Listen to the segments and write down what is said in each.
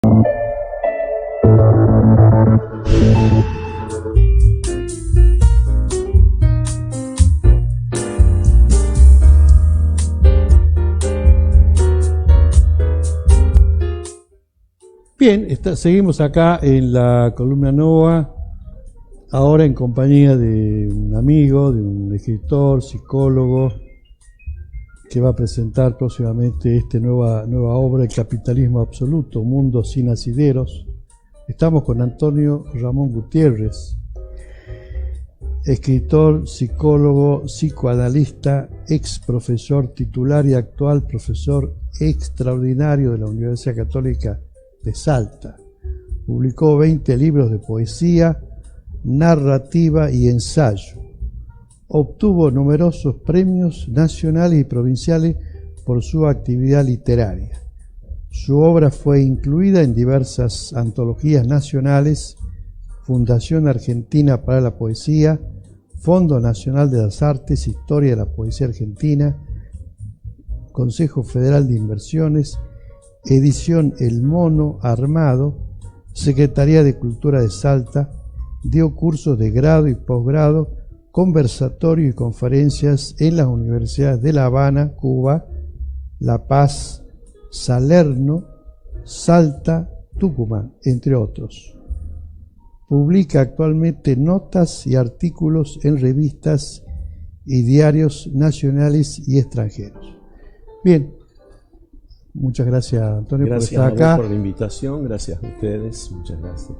Bien, seguimos acá en la columna Nova, ahora en compañía de un amigo, de un escritor, psicólogo, que va a presentar próximamente esta nueva obra, El capitalismo absoluto, mundo sin asideros. Estamos con Antonio Ramón Gutiérrez, escritor, psicólogo, psicoanalista, ex profesor titular y actual profesor extraordinario de la Universidad Católica de Salta. Publicó 20 libros de poesía, narrativa y ensayo. Obtuvo numerosos premios nacionales y provinciales por su actividad literaria. Su obra fue incluida en diversas antologías nacionales, Fundación Argentina para la Poesía, Fondo Nacional de las Artes, Historia de la Poesía Argentina, Consejo Federal de Inversiones, Edición El Mono Armado, Secretaría de Cultura de Salta. Dio cursos de grado y posgrado, conversatorio y conferencias en las universidades de La Habana, Cuba, La Paz, Salerno, Salta, Tucumán, entre otros. Publica actualmente notas y artículos en revistas y diarios nacionales y extranjeros. Bien, muchas gracias, Antonio, por estar acá. Por la invitación, gracias a ustedes, muchas gracias.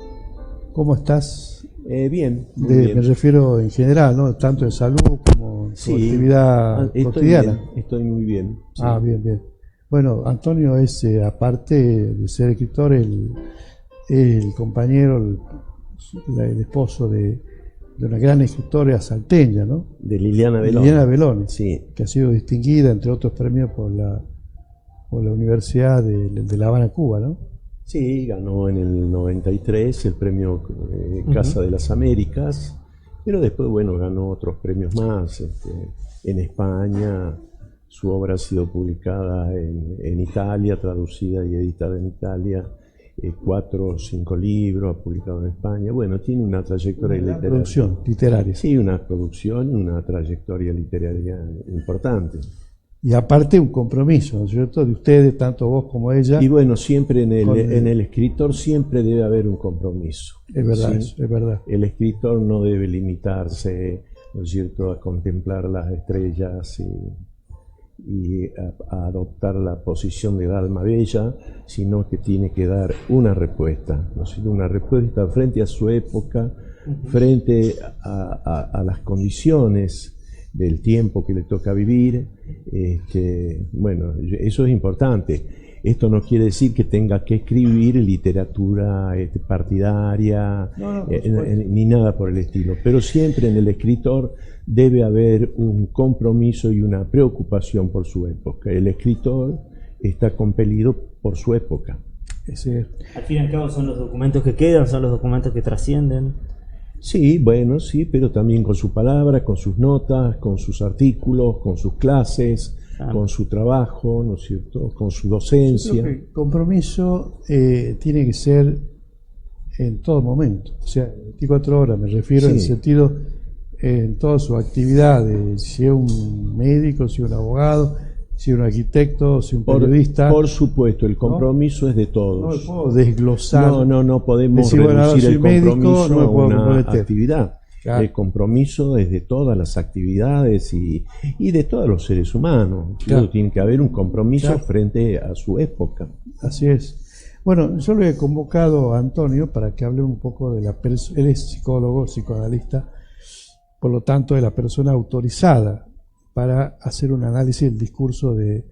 ¿Cómo estás? Bien, muy bien. Me refiero en general, ¿no? Tanto en salud como en tu actividad cotidiana. Estoy muy bien. Sí. Ah, bien, bien. Bueno, Antonio es, aparte de ser escritor, el compañero, el esposo de una gran escritora salteña, ¿no? De Liliana Beloni. Liliana Beloni, sí. Que ha sido distinguida, entre otros premios, por la Universidad de La Habana, Cuba, ¿no? Sí, ganó en el 93 el premio Casa de las Américas, pero después, bueno, ganó otros premios más. En España, su obra ha sido publicada en Italia, traducida y editada en Italia, 4 o 5 libros, ha publicado en España. Bueno, tiene una trayectoria literaria. Producción literaria. Sí, una producción y una trayectoria literaria importante. Y aparte un compromiso, ¿no es cierto?, de ustedes, tanto vos como ella. Y bueno, siempre en el escritor siempre debe haber un compromiso. Es verdad, ¿sí? Es verdad. El escritor no debe limitarse, ¿no es cierto?, a contemplar las estrellas y a adoptar la posición de alma bella, sino que tiene que dar una respuesta, ¿no es cierto?, una respuesta frente a su época, frente a las condiciones del tiempo que le toca vivir. Bueno, eso es importante. Esto no quiere decir que tenga que escribir literatura partidaria, ni nada por el estilo, pero siempre en el escritor debe haber un compromiso y una preocupación por su época. El escritor está compelido por su época. Al fin y al cabo son los documentos que quedan, son los documentos que trascienden. Sí, bueno, sí, pero también con su palabra, con sus notas, con sus artículos, con sus clases, con su trabajo, ¿no es cierto?, con su docencia. Yo creo que el compromiso tiene que ser en todo momento, o sea, 24 horas, me refiero en el sentido, en toda su actividad, si es un médico, si es un abogado, si es un arquitecto, si es un periodista. Por supuesto, el compromiso es de todos. No puedo desglosar. No podemos reducir el compromiso a una actividad. Claro. El compromiso es de todas las actividades y de todos los seres humanos. Claro. Tiene que haber un compromiso frente a su época. Así es. Bueno, yo lo he convocado a Antonio para que hable un poco de la persona. Él es psicólogo, psicoanalista, por lo tanto es la persona autorizada para hacer un análisis del discurso de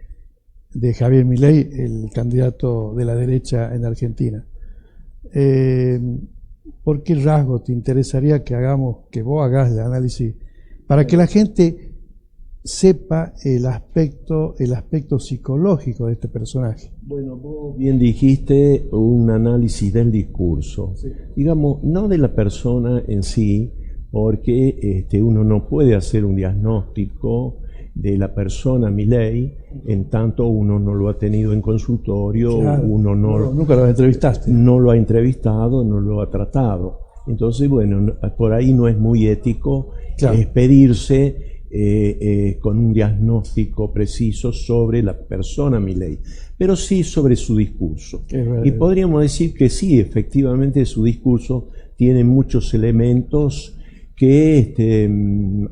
Javier Milei, el candidato de la derecha en Argentina. ¿Por qué rasgo te interesaría que vos hagas el análisis para que la gente sepa el aspecto psicológico de este personaje? Bueno, vos bien dijiste un análisis del discurso, digamos, no de la persona en sí, porque uno no puede hacer un diagnóstico de la persona Milei, en tanto uno no lo ha tenido en consultorio, claro, uno nunca lo entrevistaste. no lo ha entrevistado, no lo ha tratado. Entonces, bueno, por ahí no es muy ético Claro. expedirse con un diagnóstico preciso sobre la persona Milei, pero sí sobre su discurso. Y podríamos decir que sí, efectivamente su discurso tiene muchos elementos que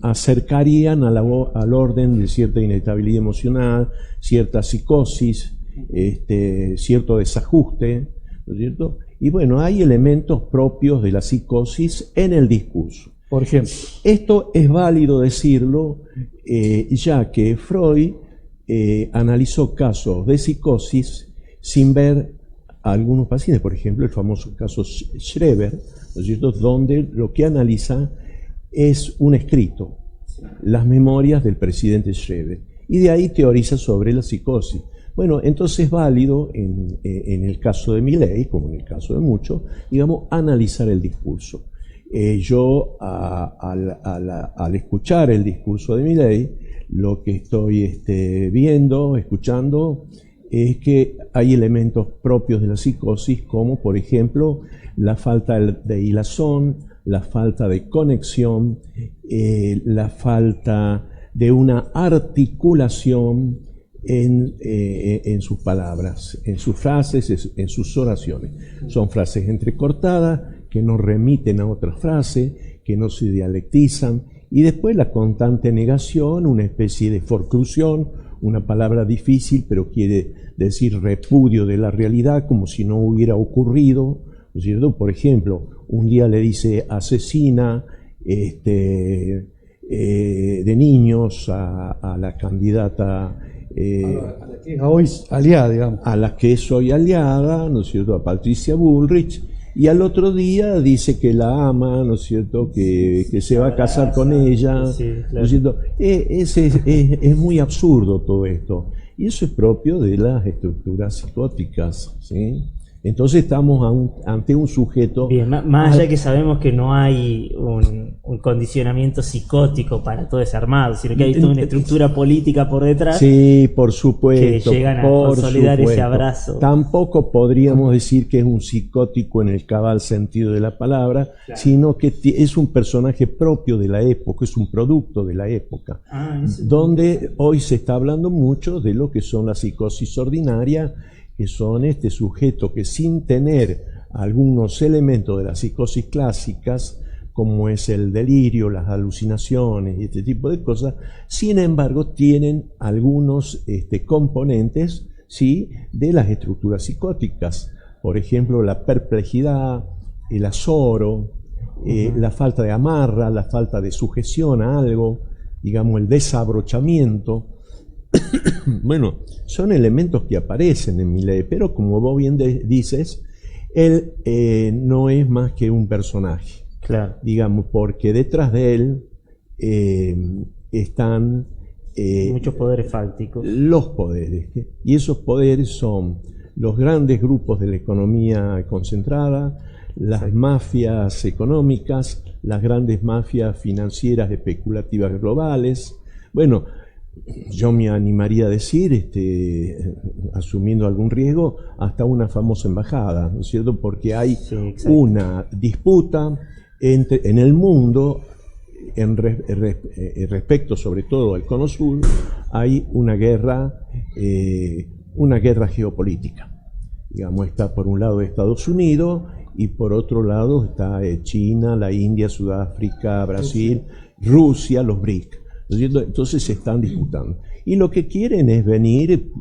acercarían al orden de cierta inestabilidad emocional, cierta psicosis, cierto desajuste, ¿no es cierto? Y bueno, hay elementos propios de la psicosis en el discurso. Por ejemplo. Esto es válido decirlo, ya que Freud analizó casos de psicosis sin ver a algunos pacientes, por ejemplo, el famoso caso Schreber, ¿no es cierto?, donde lo que analiza es un escrito, las memorias del presidente Schreber, y de ahí teoriza sobre la psicosis. Bueno, entonces es válido en el caso de Milei, como en el caso de muchos, digamos, analizar el discurso. Yo, al escuchar el discurso de Milei, lo que estoy viendo, escuchando, es que hay elementos propios de la psicosis, como por ejemplo la falta de hilazón, la falta de conexión, la falta de una articulación en sus palabras, en sus frases, en sus oraciones. Son frases entrecortadas, que no remiten a otra frase, que no se dialectizan, y después la constante negación, una especie de forclusión, una palabra difícil, pero quiere decir repudio de la realidad, como si no hubiera ocurrido, ¿no es cierto? Por ejemplo, un día le dice asesina de niños a la candidata, a la que es hoy aliada, digamos. A la que es hoy aliada, ¿no es cierto?, a Patricia Bullrich, y al otro día dice que la ama, ¿no es cierto?, que se va a casar con ella, sí, claro. ¿no es cierto? Es muy absurdo todo esto, y eso es propio de las estructuras psicóticas, ¿sí? Entonces estamos ante un sujeto... Bien, más allá que sabemos que no hay un condicionamiento psicótico para todo ese armado, sino que hay toda una estructura política por detrás. Sí, por supuesto. Que llegan a consolidar ese abrazo. Tampoco podríamos decir que es un psicótico en el cabal sentido de la palabra, claro, sino que es un personaje propio de la época, es un producto de la época, donde hoy se está hablando mucho de lo que son la psicosis ordinaria, que son este sujeto que sin tener algunos elementos de las psicosis clásicas, como es el delirio, las alucinaciones y este tipo de cosas, sin embargo tienen algunos componentes, ¿sí?, de las estructuras psicóticas. Por ejemplo, la perplejidad, el azoro, la falta de amarra, la falta de sujeción a algo, digamos el desabrochamiento. Bueno, son elementos que aparecen en Milei, pero como vos bien dices, él no es más que un personaje, claro, digamos, porque detrás de él están muchos poderes fácticos. Los poderes, y esos poderes son los grandes grupos de la economía concentrada, las mafias económicas, las grandes mafias financieras especulativas globales. Bueno, yo me animaría a decir, asumiendo algún riesgo, hasta una famosa embajada, ¿no es cierto? Porque hay una disputa en el mundo respecto sobre todo al Cono Sur, hay una guerra geopolítica. Digamos, está por un lado Estados Unidos y por otro lado está China, la India, Sudáfrica, Brasil, Rusia, los BRIC. ¿No es cierto? Entonces se están disputando. Y lo que quieren es venir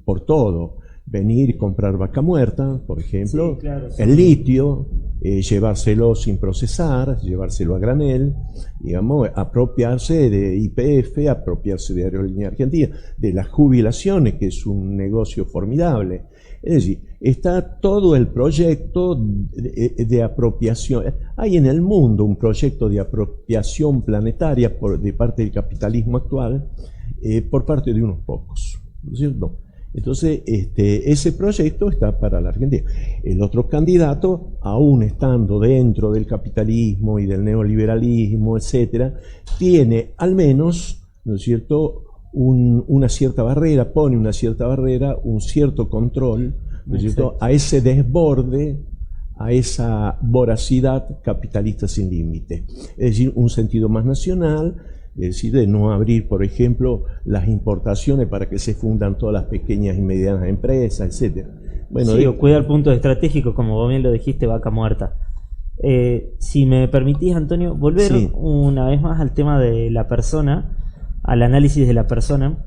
por todo. Venir y comprar vaca muerta, por ejemplo, sí, claro, sí, el litio, llevárselo sin procesar, llevárselo a granel, digamos, apropiarse de YPF, apropiarse de Aerolínea Argentina, de las jubilaciones, que es un negocio formidable. Es decir, está todo el proyecto de apropiación. Hay en el mundo un proyecto de apropiación planetaria de parte del capitalismo actual, por parte de unos pocos, ¿no es cierto? Entonces, ese proyecto está para la Argentina. El otro candidato, aún estando dentro del capitalismo y del neoliberalismo, etcétera, tiene al menos, ¿no es cierto?, una cierta barrera, pone una cierta barrera, un cierto control, ¿no es cierto?, a ese desborde, a esa voracidad capitalista sin límite. Es decir, un sentido más nacional, es decir, de no abrir, por ejemplo, las importaciones para que se fundan todas las pequeñas y medianas empresas, etc. Bueno, sí, o cuidar puntos estratégicos, como vos bien lo dijiste, vaca muerta. Si me permitís, Antonio, volver una vez más al tema de la persona, al análisis de la persona.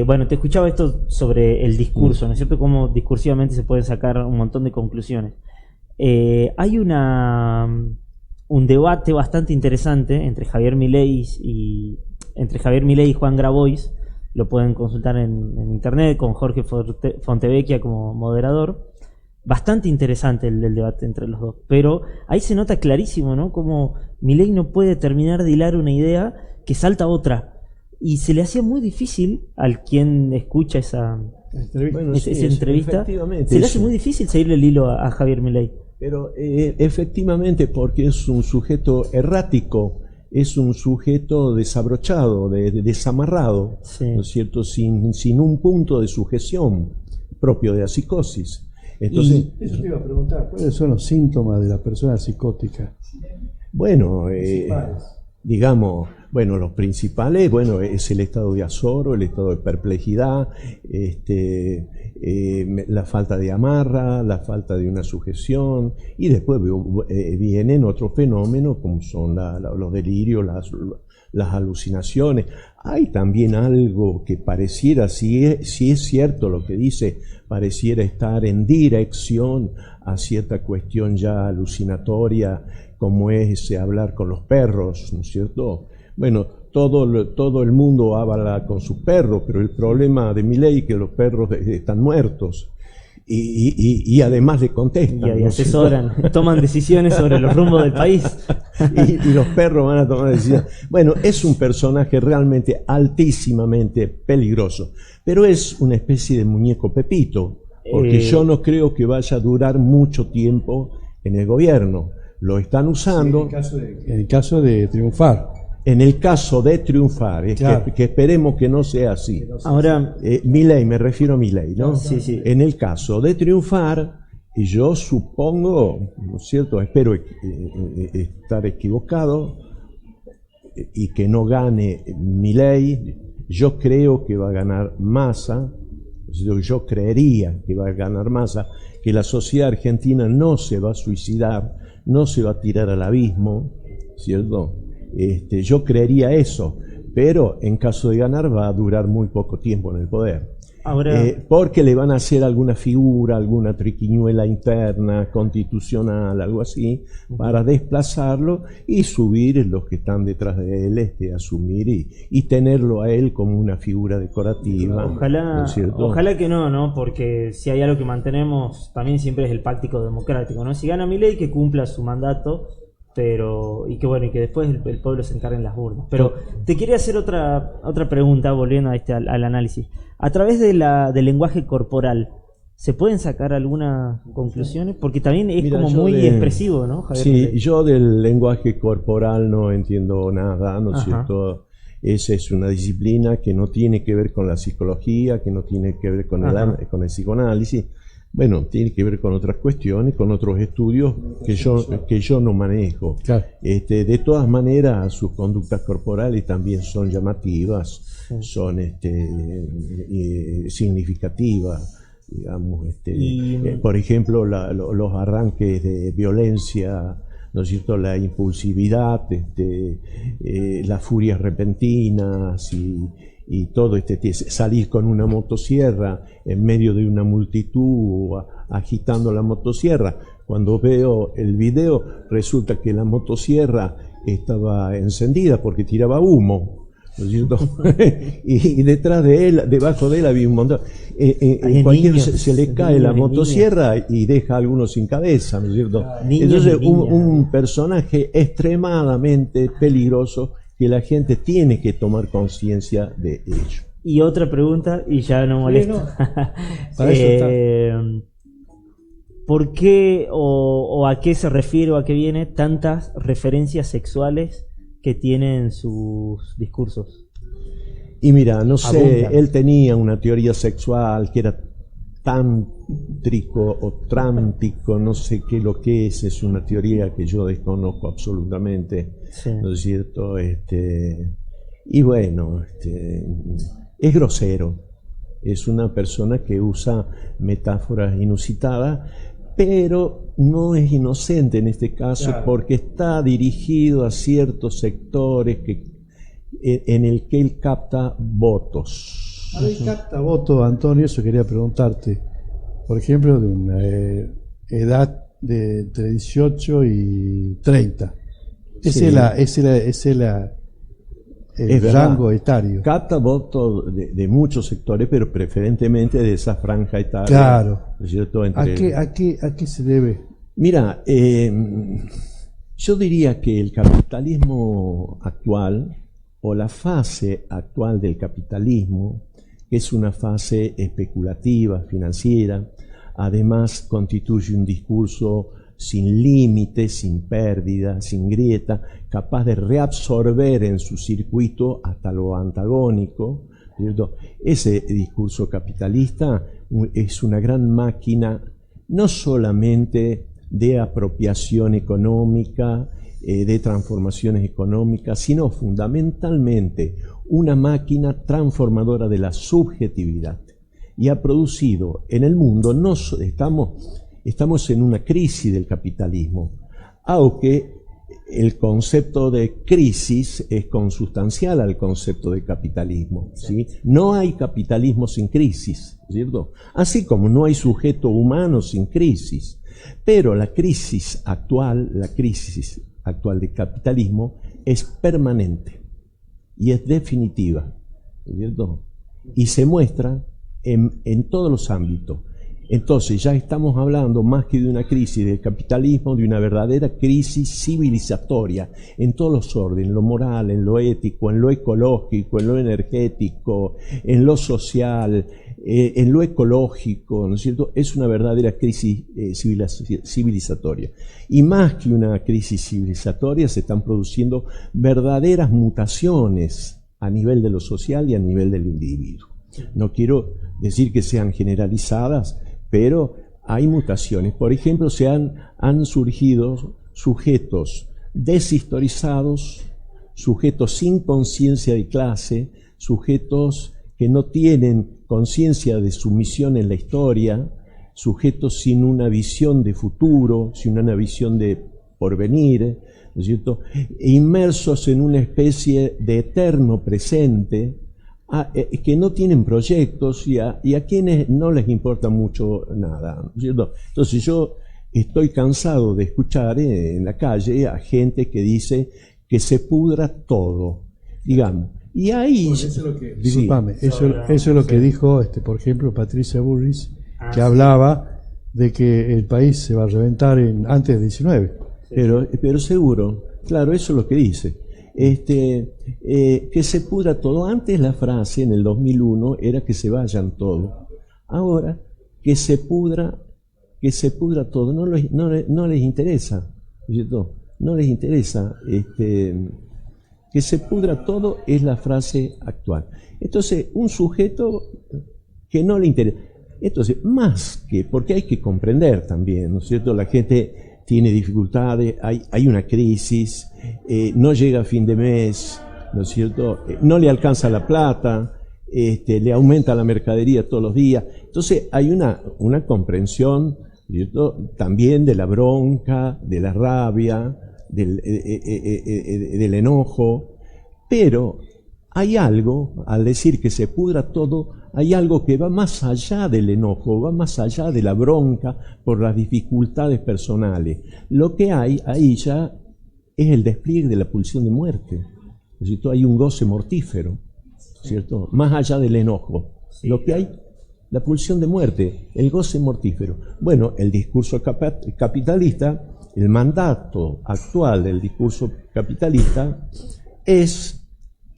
Bueno, te escuchaba esto sobre el discurso, ¿no es cierto? Cómo discursivamente se pueden sacar un montón de conclusiones. Hay un debate bastante interesante entre Javier Milei y Juan Grabois. Lo pueden consultar en internet con Jorge Fontevecchia como moderador. Bastante interesante el debate entre los dos, pero ahí se nota clarísimo, ¿no?, como Milei no puede terminar de hilar una idea que salta a otra, y se le hacía muy difícil al quien escucha esa entrevista, se le hace muy difícil seguirle el hilo a Javier Milei. Pero efectivamente, porque es un sujeto errático, es un sujeto desabrochado, desamarrado, sí, ¿no es cierto?, sin un punto de sujeción propio de la psicosis. Entonces, eso te iba a preguntar, ¿cuáles son los síntomas de la persona psicótica? Bueno, digamos, bueno, los principales, bueno, es el estado de azoro, el estado de perplejidad, la falta de amarra, la falta de una sujeción, y después vienen otros fenómenos como son los delirios, las alucinaciones. Hay también algo que pareciera, si es cierto lo que dice, pareciera estar en dirección a cierta cuestión ya alucinatoria, como es hablar con los perros, ¿no es cierto? Bueno, todo el mundo habla con sus perros, pero el problema de Milei es que los perros están muertos. Y además le contestan. Y asesoran, toman decisiones sobre los rumbos del país. y los perros van a tomar decisiones. Bueno, es un personaje realmente altísimamente peligroso, pero es una especie de muñeco Pepito, porque yo no creo que vaya a durar mucho tiempo en el gobierno. Lo están usando. Sí, en el caso de triunfar. En el caso de triunfar, claro, que esperemos que no sea así. Ahora, Milei, me refiero a Milei, ¿no? Sí, sí. En el caso de triunfar, y yo supongo, ¿no es cierto?, espero estar equivocado, y que no gane Milei, yo creo que va a ganar Massa, yo creería que va a ganar Massa, que la sociedad argentina no se va a suicidar, no se va a tirar al abismo, ¿cierto? Yo creería eso, pero en caso de ganar va a durar muy poco tiempo en el poder. Ahora, porque le van a hacer alguna figura, alguna triquiñuela interna, constitucional, algo así, para desplazarlo y subir los que están detrás de él, asumir y tenerlo a él como una figura decorativa. Ojalá que no, porque si hay algo que mantenemos también siempre es el pacto democrático, ¿no? Si gana Milei, que cumpla su mandato, y que después el pueblo se encargue en las urnas. Pero te quería hacer otra pregunta, volviendo al análisis. A través del lenguaje corporal, ¿se pueden sacar algunas conclusiones? Porque también es muy expresivo, ¿no, Javier? Sí, Milei. Yo del lenguaje corporal no entiendo nada, ¿no es cierto? Esa es una disciplina que no tiene que ver con la psicología, que no tiene que ver con el psicoanálisis. Bueno, tiene que ver con otras cuestiones, con otros estudios que yo no manejo. Claro. De todas maneras, sus conductas corporales también son llamativas, son significativas, digamos. Por ejemplo, los arranques de violencia, ¿no es cierto?, la impulsividad, las furias repentinas y todo salir con una motosierra en medio de una multitud agitando la motosierra. Cuando veo el video resulta que la motosierra estaba encendida porque tiraba humo, ¿no es cierto? y detrás de él, debajo de él había un montón. Se le cae la motosierra y deja a algunos sin cabeza, ¿no es cierto? Entonces un personaje extremadamente peligroso que la gente tiene que tomar conciencia de ello. Y otra pregunta, y ya no molesto. Para eso está. ¿Por qué o a qué se refiere o a qué viene tantas referencias sexuales que tienen sus discursos? Y mira, no sé, abundan. él tenía una teoría sexual que era tántrico o trántico, no sé qué lo que es una teoría que yo desconozco absolutamente, Sí. ¿no es cierto? Y bueno, es grosero, es una persona que usa metáforas inusitadas, pero no es inocente en este caso, Claro. porque está dirigido a ciertos sectores en el que él capta votos. A ver, capta voto, Antonio, eso quería preguntarte. Por ejemplo, de una edad de entre 18 y 30. Sí. Ese es el Es verdad. rango etario. Capta votos de muchos sectores, pero preferentemente de esa franja etaria. Claro. ¿No es cierto? ¿A qué se debe? Mira, yo diría que el capitalismo actual, o la fase actual del capitalismo, que es una fase especulativa, financiera, además constituye un discurso sin límites, sin pérdida, sin grieta, capaz de reabsorber en su circuito hasta lo antagónico, ¿cierto? Ese discurso capitalista es una gran máquina, no solamente de apropiación económica, de transformaciones económicas, sino fundamentalmente una máquina transformadora de la subjetividad. Y ha producido en el mundo, estamos en una crisis del capitalismo, aunque el concepto de crisis es consustancial al concepto de capitalismo, ¿sí? No hay capitalismo sin crisis, ¿cierto? Así como no hay sujeto humano sin crisis. Pero la crisis actual del capitalismo es permanente y es definitiva, ¿cierto? Y se muestra en todos los ámbitos. Entonces ya estamos hablando más que de una crisis del capitalismo, de una verdadera crisis civilizatoria en todos los órdenes, en lo moral, en lo ético, en lo ecológico, en lo energético, en lo social, en lo ecológico, ¿no es cierto? Es una verdadera crisis civilizatoria. Y más que una crisis civilizatoria, se están produciendo verdaderas mutaciones a nivel de lo social y a nivel del individuo. No quiero decir que sean generalizadas, pero hay mutaciones. Por ejemplo, han surgido sujetos deshistorizados, sujetos sin conciencia de clase, sujetos que no tienen conciencia de su misión en la historia, sujetos sin una visión de futuro, sin una visión de porvenir, ¿no es cierto? Inmersos en una especie de eterno presente, que no tienen proyectos y a quienes no les importa mucho nada, ¿no es cierto? Entonces yo estoy cansado de escuchar en la calle a gente que dice que se pudra todo, digamos. Y ahí... Bueno, eso es lo que, disculpame, eso es lo que dijo, por ejemplo, Patricia Bullrich, que hablaba de que el país se va a reventar antes del 19. Pero seguro, claro, eso es lo que dice. Que se pudra todo. Antes la frase en el 2001 era que se vayan todos. Ahora, que se pudra todo. No les interesa, ¿cierto? No les interesa. Que se pudra todo es la frase actual. Entonces, un sujeto que no le interesa. Entonces, más que, porque hay que comprender también, ¿no es cierto? La gente tiene dificultades, hay una crisis, no llega a fin de mes, ¿no es cierto? No le alcanza la plata, le aumenta la mercadería todos los días. Entonces hay una comprensión, ¿cierto? También de la bronca, de la rabia, del enojo, pero hay algo, al decir que se pudra todo, hay algo que va más allá del enojo, va más allá de la bronca por las dificultades personales. Lo que hay ahí ya es el despliegue de la pulsión de muerte, ¿cierto? Hay un goce mortífero, ¿cierto? Más allá del enojo. Sí, lo que hay, la pulsión de muerte, el goce mortífero. Bueno, el discurso capitalista, el mandato actual del discurso capitalista es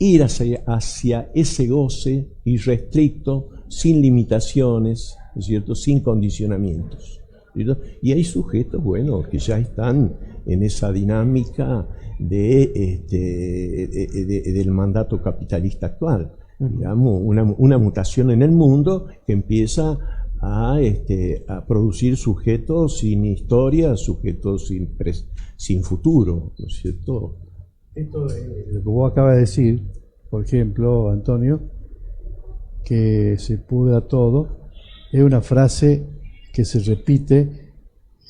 ir hacia ese goce irrestricto, sin limitaciones, ¿no es cierto?, sin condicionamientos, ¿cierto? Y hay sujetos, bueno, que ya están en esa dinámica del mandato capitalista actual. digamos, una mutación en el mundo que empieza a producir sujetos sin historia, sujetos sin futuro, ¿no es cierto? Esto lo que vos acabas de decir, por ejemplo, Antonio, que se pudra todo, es una frase que se repite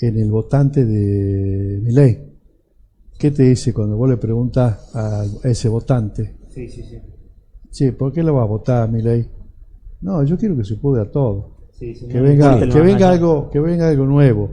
en el votante de Milei. ¿Qué te dice cuando vos le preguntas a ese votante? Sí, sí, sí. Che, ¿por qué lo vas a votar a Milei? No, yo quiero que se pudra todo. Sí, sí, Que no venga importa algo nuevo,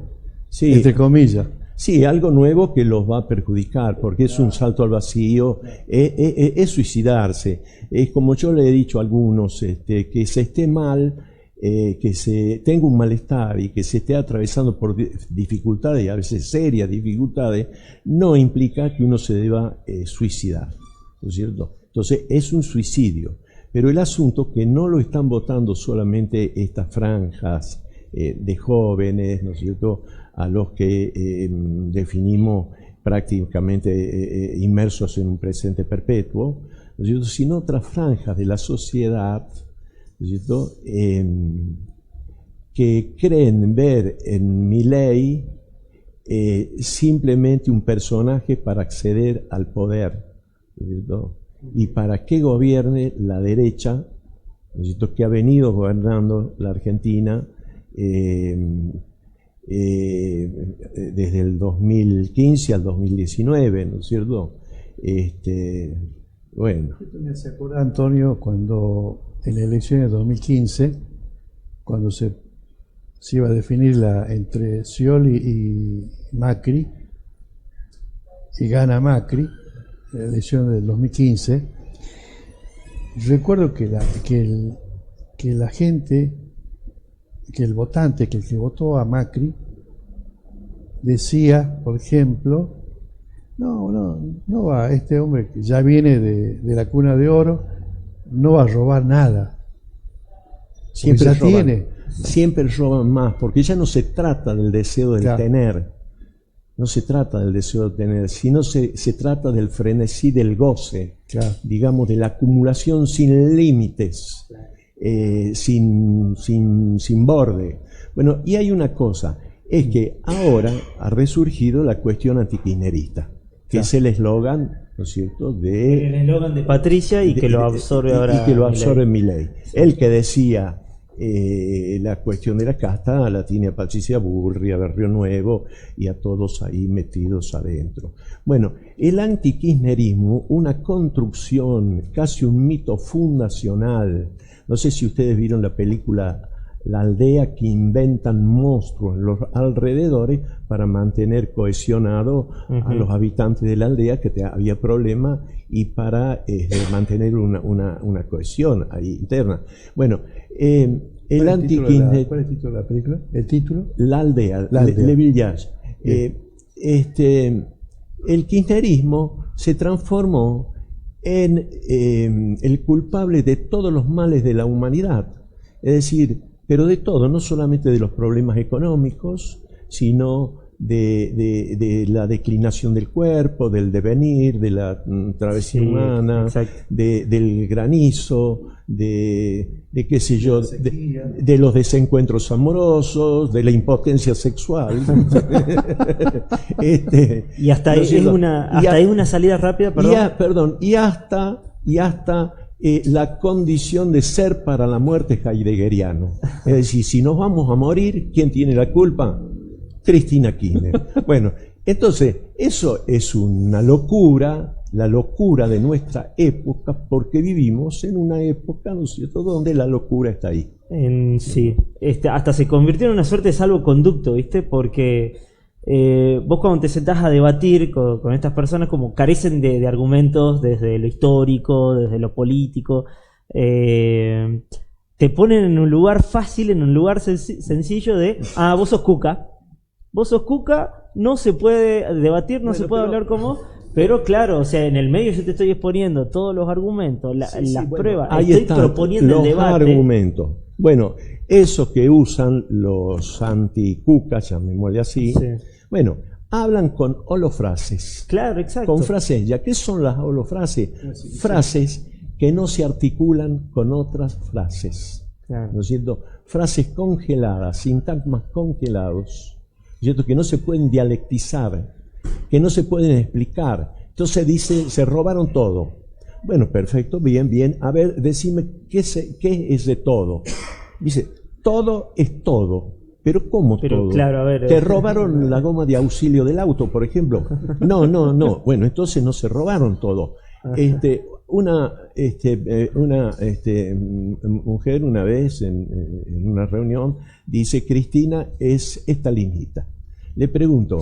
Sí. entre comillas. Sí, algo nuevo que los va a perjudicar, porque es un salto al vacío, es suicidarse. Es como yo le he dicho a algunos, que se esté mal, que se tenga un malestar y que se esté atravesando por dificultades, y a veces serias dificultades, no implica que uno se deba suicidar, ¿no es cierto? Entonces es un suicidio, pero el asunto que no lo están votando solamente estas franjas de jóvenes, ¿no es cierto?, a los que definimos prácticamente inmersos en un presente perpetuo, ¿no es cierto?, sino otras franjas de la sociedad, ¿no es cierto?, que creen ver en Milei simplemente un personaje para acceder al poder, ¿no es cierto?, y para que gobierne la derecha, ¿no es cierto?, que ha venido gobernando la Argentina desde el 2015 al 2019, ¿no es cierto? Bueno. Esto me hace acordar, Antonio, cuando en las elecciones de 2015, cuando se iba a definir entre Scioli y Macri, y gana Macri, la elección del 2015, recuerdo que la gente, que el votante, que el que votó a Macri, decía, por ejemplo, no va, este hombre que ya viene de la cuna de oro, no va a robar nada. Siempre roban más, porque ya no se trata del deseo de tener, no se trata del deseo de tener, sino se trata del frenesí del goce, digamos, de la acumulación sin límites, sin borde. Bueno, y hay una cosa, es que ahora ha resurgido la cuestión antikirchnerista, que es el eslogan, ¿no es cierto?, el eslogan de Patricia y que lo absorbe ahora. Y que lo absorbe Milei. El que decía la cuestión de la casta la tiene a Patricia Burri, a Berrio Nuevo y a todos ahí metidos adentro. Bueno, el antikirchnerismo, una construcción, casi un mito fundacional. No sé si ustedes vieron la película La aldea, que inventan monstruos en los alrededores para mantener cohesionado a los habitantes de la aldea, que había problemas, y para mantener una cohesión ahí interna. Bueno, el antikirchnerismo... ¿Cuál es el título de la película? ¿El título? La aldea, Le Village. El kirchnerismo se transformó en el culpable de todos los males de la humanidad. Es decir, pero de todo, no solamente de los problemas económicos, sino de la declinación del cuerpo, del devenir, de la travesía humana, del granizo, de qué sé yo, de los desencuentros amorosos, de la impotencia sexual. Y hasta ahí es una salida rápida, perdón. Y hasta la condición de ser para la muerte heideggeriano. Es decir, si nos vamos a morir, ¿quién tiene la culpa? Cristina Kirchner. Bueno, entonces, eso es una locura, la locura de nuestra época, porque vivimos en una época, ¿no es cierto?, donde la locura está ahí. Sí, hasta se convirtió en una suerte de salvoconducto, ¿viste? Porque vos cuando te sentás a debatir con estas personas, como carecen de argumentos desde lo histórico, desde lo político, te ponen en un lugar fácil, en un lugar sencillo de, vos sos cuca. Vos sos cuca, no se puede debatir, no se puede hablar con vos, pero claro, o sea, en el medio yo te estoy exponiendo todos los argumentos, las pruebas, ahí estoy proponiendo los el debate. Argumentos. Bueno, eso que usan los anticucas, llamémosle así, bueno, hablan con holofrases. Claro, exacto. Con frases, ¿ya qué son las holofrases? Frases que no se articulan con otras frases, Claro. ¿no es cierto? Frases congeladas, sintagmas congelados, ¿no es cierto? Que no se pueden dialectizar, que no se pueden explicar. Entonces dice, se robaron todo. Bueno, perfecto, bien, bien. A ver, decime, ¿qué es de todo? Dice, todo es todo. Pero ¿cómo Pero, todo? claro, a ver, ¿Te robaron la goma de auxilio del auto, por ejemplo? No, no, no. Bueno, entonces no se robaron todo. Una mujer una vez en una reunión dice, Cristina es estalinista. Le pregunto,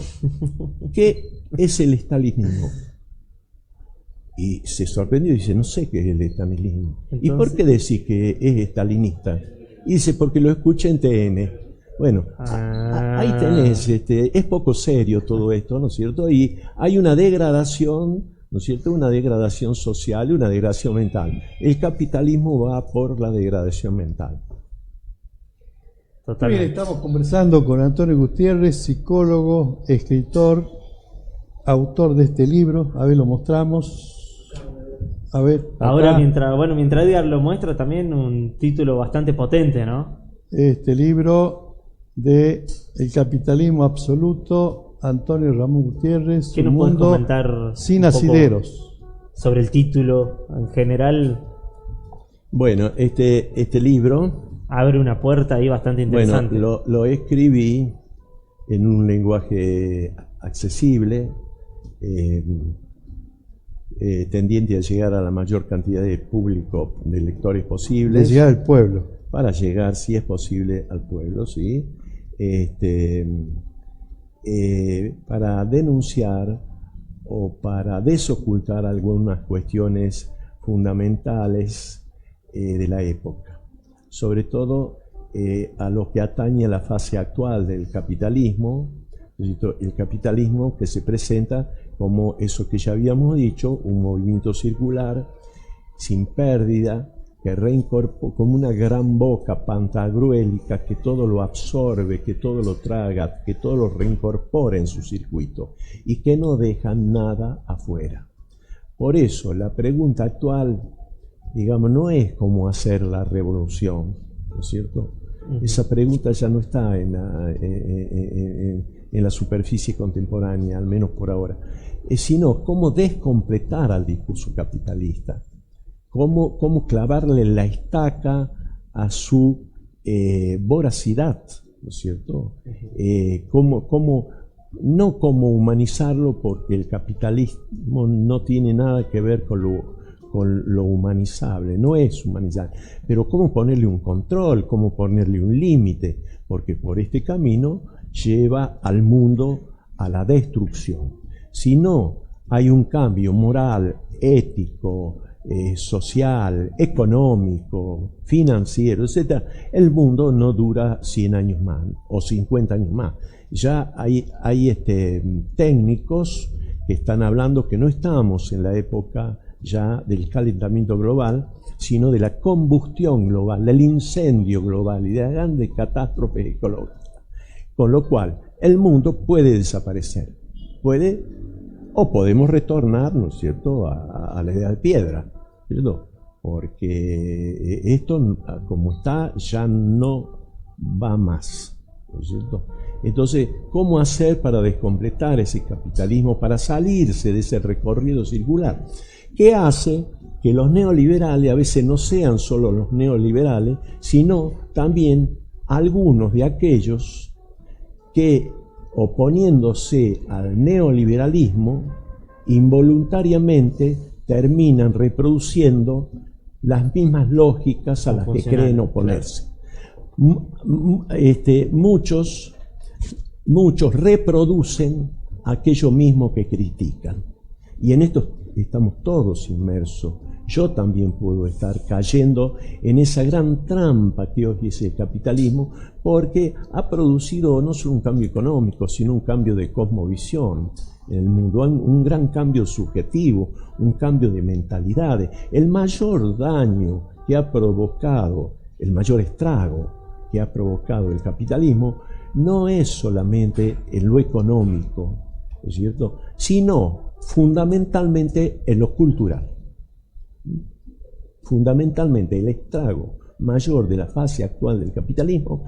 ¿qué es el estalinismo? Y se sorprendió y dice, no sé qué es el estalinismo. Entonces, ¿Y por qué decís que es estalinista? Y dice, porque lo escuché en TN. Bueno, ahí tenés, es poco serio todo esto, ¿no es cierto? Y hay una degradación, ¿no es cierto? Una degradación social y una degradación mental. El capitalismo va por la degradación mental. totalmente. Bien, estamos conversando con Antonio Gutiérrez, psicólogo, escritor, autor de este libro. A ver, lo mostramos. A ver, acá. Ahora, mientras Edgar lo muestra, también un título bastante potente, ¿no? Este libro de El capitalismo absoluto, Antonio Ramón Gutiérrez, ¿Qué Un nos puedes mundo comentar sin un poco asideros. sobre el título en general? Bueno, este libro, Abre una puerta ahí bastante interesante. bueno, lo escribí en un lenguaje accesible, tendiente a llegar a la mayor cantidad de público, de lectores De posibles. llegar al pueblo. Para llegar, si es posible, al pueblo, ¿sí? Para denunciar o para desocultar algunas cuestiones fundamentales de la época, sobre todo a lo que atañe a la fase actual del capitalismo, el capitalismo que se presenta como eso que ya habíamos dicho, un movimiento circular sin pérdida, que reincorpora como una gran boca pantagruélica que todo lo absorbe, que todo lo traga, que todo lo reincorpora en su circuito y que no deja nada afuera. Por eso la pregunta actual, digamos, no es cómo hacer la revolución, ¿no es cierto? Esa pregunta ya no está en la superficie contemporánea, al menos por ahora, sino cómo descompletar al discurso capitalista. Cómo clavarle la estaca a su voracidad, ¿no es cierto? No cómo humanizarlo, porque el capitalismo no tiene nada que ver con lo humanizable, no es humanizable, pero cómo ponerle un control, cómo ponerle un límite, porque por este camino lleva al mundo a la destrucción. Si no hay un cambio moral, ético, social, económico, financiero, etc., el mundo no dura 100 años más o 50 años más. Ya hay técnicos que están hablando que no estamos en la época ya del calentamiento global, sino de la combustión global, del incendio global y de las grandes catástrofes ecológicas. Con lo cual, el mundo puede desaparecer, o podemos retornar, ¿no es cierto?, a la edad de piedra, ¿cierto? Porque esto, como está, ya no va más, ¿no es cierto? Entonces, ¿cómo hacer para descompletar ese capitalismo, para salirse de ese recorrido circular? ¿Qué hace que los neoliberales a veces no sean solo los neoliberales, sino también algunos de aquellos que, oponiéndose al neoliberalismo, involuntariamente terminan reproduciendo las mismas lógicas a las que creen oponerse. Muchos reproducen aquello mismo que critican. Y en esto estamos todos inmersos. Yo también puedo estar cayendo en esa gran trampa que hoy es el capitalismo, porque ha producido no solo un cambio económico, sino un cambio de cosmovisión en el mundo, un gran cambio subjetivo, un cambio de mentalidades. El mayor daño que ha provocado, el mayor estrago que ha provocado el capitalismo, no es solamente en lo económico, ¿no es cierto?, sino fundamentalmente en lo cultural. fundamentalmente el estrago mayor de la fase actual del capitalismo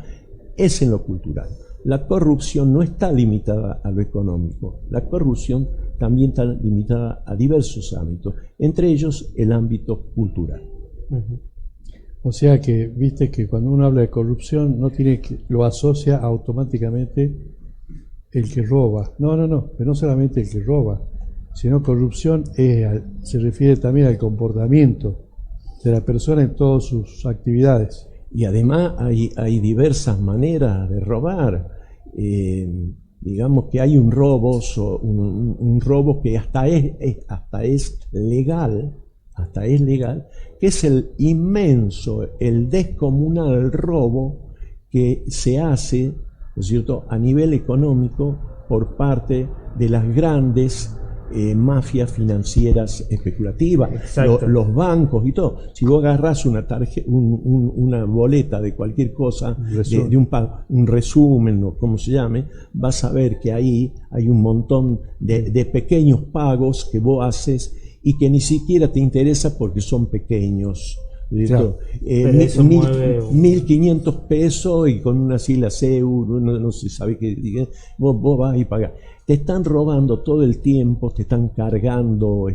es en lo cultural. La corrupción no está limitada a lo económico, la corrupción también está limitada a diversos ámbitos, entre ellos el ámbito cultural. O sea que, viste que cuando uno habla de corrupción no tiene que, lo asocia automáticamente el que roba. No, pero no solamente el que roba, sino corrupción se refiere también al comportamiento de la persona en todas sus actividades. Y además hay diversas maneras de robar. Digamos que hay un robo, un robo que hasta es legal, que es el inmenso, el descomunal robo que se hace, ¿no es cierto?, a nivel económico por parte de las grandes mafias financieras especulativas, los bancos y todo. Si vos agarrás una boleta de cualquier cosa, un resumen o como se llame, vas a ver que ahí hay un montón de pequeños pagos que vos haces y que ni siquiera te interesa porque son pequeños. Claro. 1.500 pesos y con una sigla CEU, no se sabe qué, vos vas y pagás. Te están robando todo el tiempo, te están cargando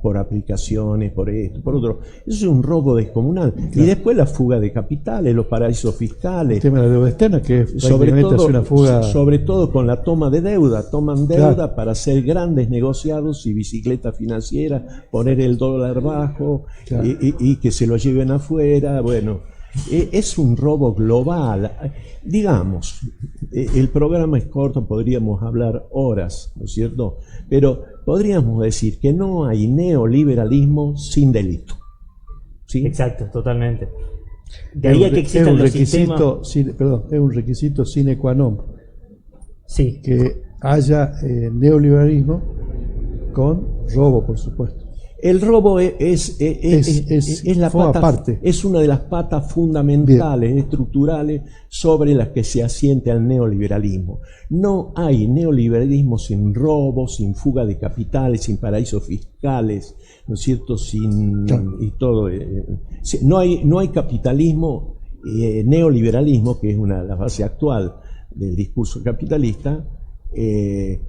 por aplicaciones, por esto, por otro. Eso es un robo descomunal. Claro. Y después la fuga de capitales, los paraísos fiscales. El tema de la deuda externa, que prácticamente es una fuga. Sobre todo con la toma de deuda. Toman deuda, claro, para hacer grandes negociados y bicicleta financiera, poner el dólar bajo, claro, y que se lo lleven afuera. Bueno, es un robo global. Digamos, el programa es corto, podríamos hablar horas, ¿no es cierto? Pero podríamos decir que no hay neoliberalismo sin delito. ¿Sí? Exacto, totalmente. De ahí a que existan los sistemas... es un requisito sine qua non. Sí. Que haya neoliberalismo con robo, por supuesto. El robo es la pata, es una de las patas fundamentales, bien, estructurales sobre las que se asiente el neoliberalismo. No hay neoliberalismo sin robo, sin fuga de capitales, sin paraísos fiscales, ¿no es cierto? Y todo. No hay capitalismo, neoliberalismo, que es una de las bases actual del discurso capitalista,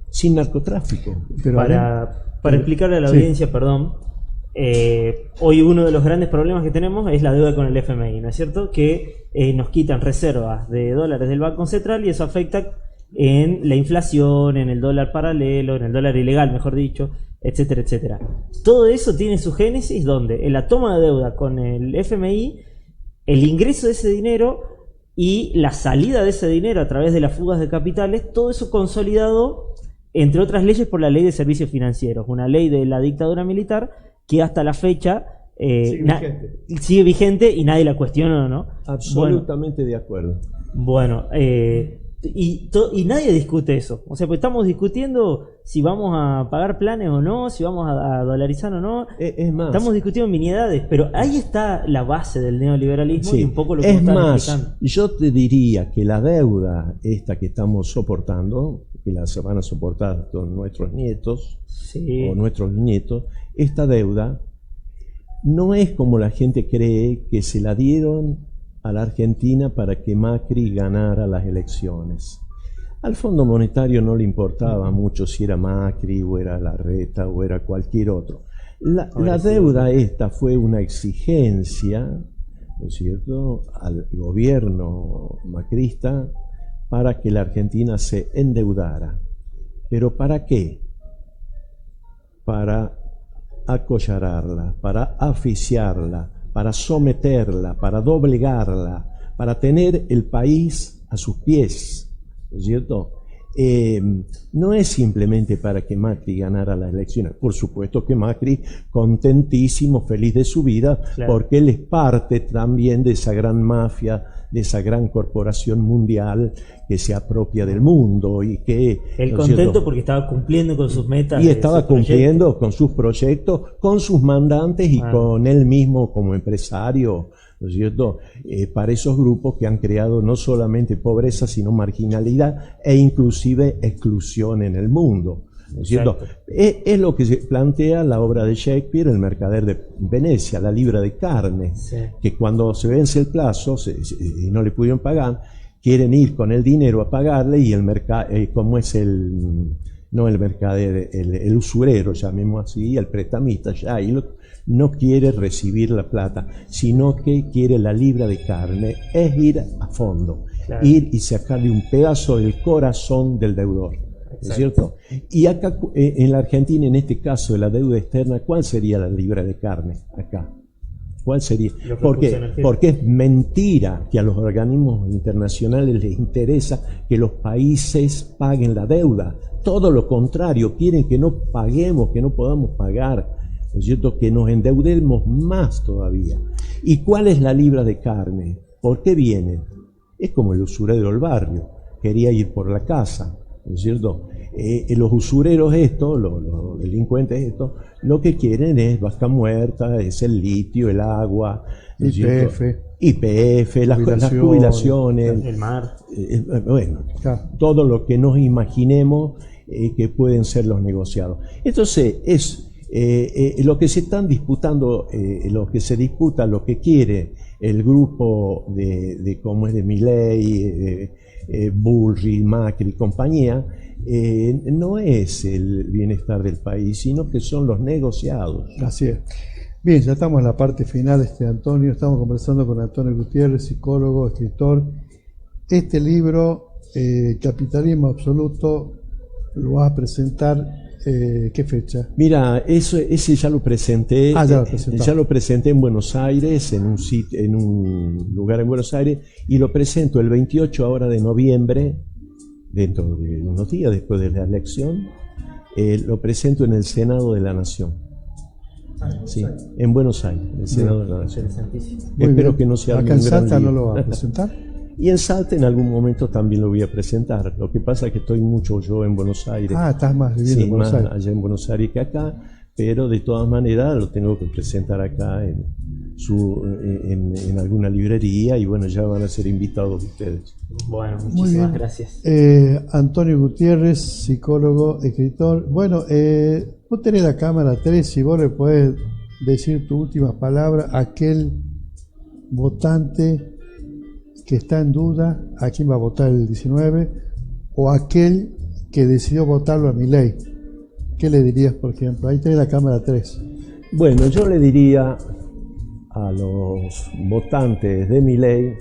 sin narcotráfico. Pero para explicarle a la audiencia, perdón, hoy uno de los grandes problemas que tenemos es la deuda con el FMI, ¿no es cierto? Que nos quitan reservas de dólares del Banco Central y eso afecta en la inflación, en el dólar paralelo, en el dólar ilegal, mejor dicho, etcétera, etcétera. Todo eso tiene su génesis donde en la toma de deuda con el FMI, el ingreso de ese dinero y la salida de ese dinero a través de las fugas de capitales, todo eso consolidado, entre otras leyes, por la Ley de Servicios Financieros, una ley de la dictadura militar que hasta la fecha sigue vigente y nadie la cuestiona, ¿no? Absolutamente de acuerdo. Bueno, y nadie discute eso. O sea, pues estamos discutiendo si vamos a pagar planes o no, si vamos a dolarizar o no. Es más, estamos discutiendo miniedades, pero ahí está la base del neoliberalismo, sí, y un poco lo que es más explicando. Yo te diría que la deuda esta que estamos soportando, que la van a soportar con nuestros nietos, sí, o nuestros nietos, esta deuda no es como la gente cree, que se la dieron a la Argentina para que Macri ganara las elecciones. Al Fondo Monetario no le importaba mucho si era Macri o era Larreta o era cualquier otro. La deuda esta fue una exigencia, ¿no es cierto?, al gobierno macrista para que la Argentina se endeudara. ¿Pero para qué? Para acollararla, para asfixiarla, para someterla, para doblegarla, para tener el país a sus pies, ¿no es cierto? No es simplemente para que Macri ganara las elecciones. Por supuesto que Macri, contentísimo, feliz de su vida, claro, porque él es parte también de esa gran mafia, de esa gran corporación mundial que se apropia del mundo y que... Él contento porque estaba cumpliendo con sus metas. Y estaba cumpliendo con sus proyectos, con sus mandantes y con él mismo como empresario, ¿no es cierto?, para esos grupos que han creado no solamente pobreza, sino marginalidad e inclusive exclusión en el mundo. ¿no es cierto? Es lo que se plantea la obra de Shakespeare, El mercader de Venecia, la libra de carne, sí, que cuando se vence el plazo y no le pudieron pagar, quieren ir con el dinero a pagarle, y el como es no el mercader, el usurero, llamemos así, el prestamista, ya ahí no quiere recibir la plata, sino que quiere la libra de carne, es ir a fondo, claro, ir y sacarle un pedazo del corazón del deudor, ¿no es cierto? Y acá, en la Argentina, en este caso de la deuda externa, ¿cuál sería la libra de carne acá? ¿Cuál sería? Porque es mentira que a los organismos internacionales les interesa que los países paguen la deuda. Todo lo contrario, quieren que no paguemos, que no podamos pagar, ¿no es cierto? Que nos endeudemos más todavía. ¿Y cuál es la libra de carne? ¿Por qué vienen? Es como el usurero del barrio, quería ir por la casa, ¿no es cierto? Los usureros los delincuentes lo que quieren es vaca muerta, es el litio, el agua, YPF, las jubilaciones, el mar, bueno, todo lo que nos imaginemos que pueden ser los negociados. Entonces es lo que se están disputando, lo que se disputa, lo que quiere el grupo de como es de Milei, Bullrich, Macri y compañía, no es el bienestar del país, sino que son los negociados. Así es. Bien, ya estamos en la parte final, Antonio. Estamos conversando con Antonio Gutiérrez, psicólogo, escritor. Este libro, Capitalismo Absoluto, lo vas a presentar, ¿qué fecha? Mira, ese ya lo presenté. Ya lo presenté en Buenos Aires, en un lugar en Buenos Aires, y lo presento el 28 ahora de noviembre, dentro de unos días después de la elección. Lo presento en el Senado de la Nación. Sí, en Buenos Aires, el Senado de la Nación. Espero que no sea acá en Salta no lo va a presentar. Y en Salta en algún momento también lo voy a presentar. Lo que pasa es que estoy mucho yo en Buenos Aires. Estás más viviendo en Buenos Aires. Allá en Buenos Aires que acá, pero de todas maneras lo tengo que presentar acá en alguna librería, y bueno, ya van a ser invitados ustedes. Bueno, muchísimas gracias. Antonio Gutiérrez, psicólogo, escritor. Bueno, vos tenés la cámara 3, si vos le podés decir tu última palabra a aquel votante que está en duda a quién va a votar el 19, o aquel que decidió votarlo a Milei. ¿Qué le dirías, por ejemplo? Ahí tenés la cámara 3. Bueno, yo le diría a los votantes de Milei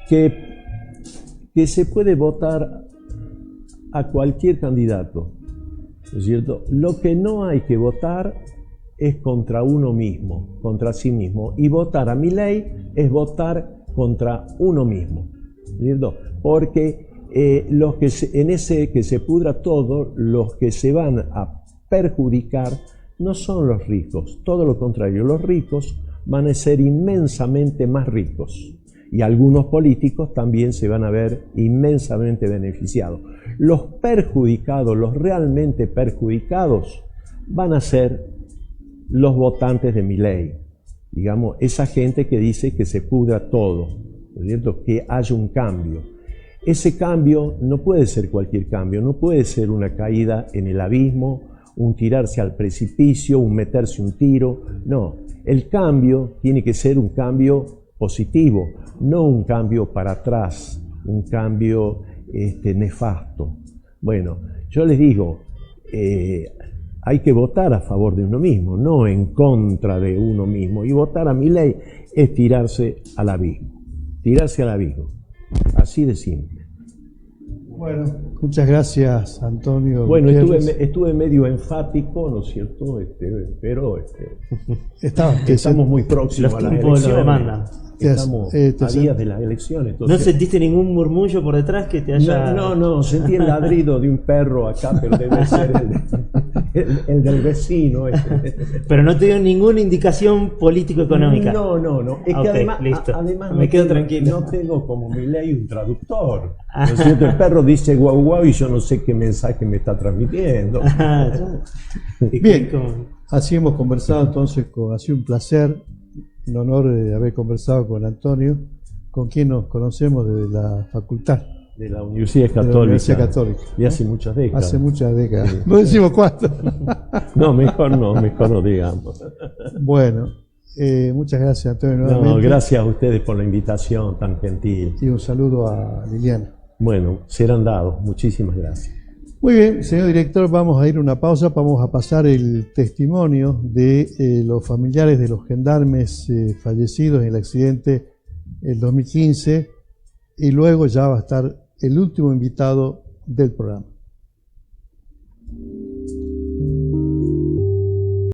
que se puede votar a cualquier candidato, ¿no es cierto? Lo que no hay que votar es contra uno mismo, contra sí mismo. Y votar a Milei es votar contra uno mismo, ¿no es cierto? Porque que se pudra todo, los que se van a perjudicar no son los ricos, todo lo contrario, los ricos van a ser inmensamente más ricos, y algunos políticos también se van a ver inmensamente beneficiados. Los perjudicados, los realmente perjudicados, van a ser los votantes de Milei, digamos, esa gente que dice que se pudra todo, ¿no es cierto? Que haya un cambio. Ese cambio no puede ser cualquier cambio, no puede ser una caída en el abismo, un tirarse al precipicio, un meterse un tiro, no. El cambio tiene que ser un cambio positivo, no un cambio para atrás, un cambio nefasto. Bueno, yo les digo, hay que votar a favor de uno mismo, no en contra de uno mismo. Y votar a Milei es tirarse al abismo. Tirarse al abismo. Así de simple. Bueno, muchas gracias, Antonio. Bueno, estuve medio enfático, ¿no es cierto? Pero estamos muy próximos a las elecciones. Estamos a días de las elecciones. Entonces, ¿no sentiste ningún murmullo por detrás que te haya...? No, sentí el ladrido de un perro acá, pero debe ser el del vecino. Pero no te dio ninguna indicación político-económica. No. Es que además me quedo tranquilo. No tengo como Milei un traductor. ¿No es cierto? El perro dice guau guau y yo no sé qué mensaje me está transmitiendo. Bien, así hemos conversado entonces, ha sido un placer, un honor de haber conversado con Antonio, con quien nos conocemos desde la facultad. De la Universidad de Católica. la Universidad Católica. Y hace muchas décadas. Hace muchas décadas. Sí. No decimos cuánto. No, mejor no digamos. Bueno, muchas gracias, Antonio, No, nuevamente. gracias a ustedes por la invitación tan gentil. Y un saludo a Liliana. Bueno, serán dados. Muchísimas gracias. Muy bien, señor director, vamos a ir a una pausa, vamos a pasar el testimonio de los familiares de los gendarmes fallecidos en el accidente el 2015 y luego ya va a estar el último invitado del programa.